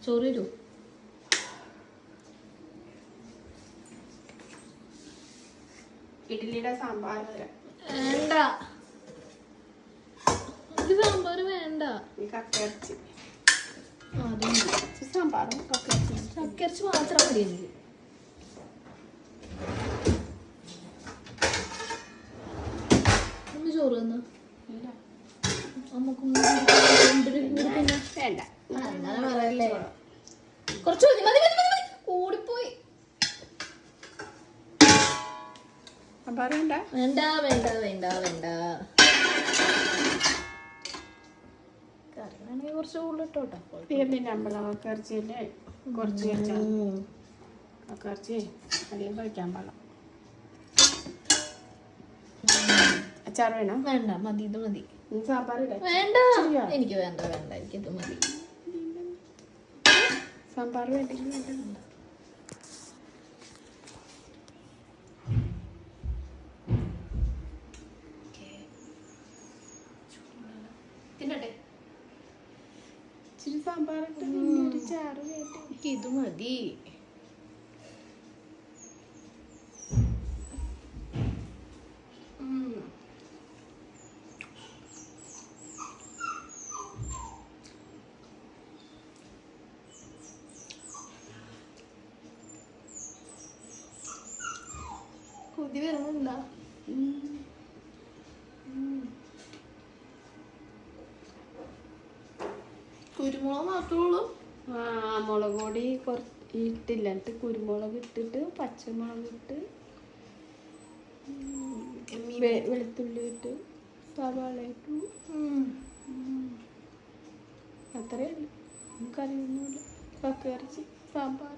ചോറ് തരൂ. ഇഡ്ഡലിയുടെ സാമ്പാർ വേണ്ട, സാമ്പാർ വേണ്ട. കക്കയിറച്ചി ആദ്യം സാമ്പാറും കക്കയിറച്ചി. ചക്കരച്ച് മാത്രം മതി എനിക്ക്. ചോറ് തന്നു നമുക്ക് വേണ്ട, അങ്ങനെ പറയല്ലേ. കുറച്ച് മതി, കൂടിപ്പോയി. സാമ്പാർ വേണ്ട, വേണ്ട വേണ്ട വേണ്ട വേണ്ട. കറി വേണമെങ്കിൽ കുറച്ച് കൂടുതലിട്ടോട്ടോ. പിന്നെ നമ്മളെ കക്കയിറച്ചിയല്ലേ കുറച്ച് കഴിച്ചാൽ. കക്കയിറച്ചി അധികം കഴിക്കാൻ പാടില്ല. അച്ചാർ വേണം? വേണ്ട, മതി, ഇത് മതി. സാമ്പാർ വേണ്ട, എനിക്ക് വേണ്ട വേണ്ട, എനിക്കിത് മതി. സാമ്പാർ വേണ്ടെങ്കിൽ വേണ്ട. തിന്നട്ടെ. ഇച്ചിരി സാമ്പാർ ഇട്ട് ഒരു ചാറ് വേണ്ടി. എനിക്കിത് മതി. കൊതി വരുന്നുണ്ടാ? കുരുമുളക് മാത്രമേ ഉള്ളൂ. മുളക് പൊടി കുറച്ച് ഇട്ടില്ല, എന്നിട്ട് കുരുമുളക് ഇട്ടിട്ട് പച്ചമുളക് ഇട്ട് വെളുത്തുള്ളി ഇട്ട് സവാള ഇട്ടു. അത്രയേ ഉള്ളൂ. കറിയൊന്നുമില്ല. കക്കയിറച്ചി സാമ്പാർ.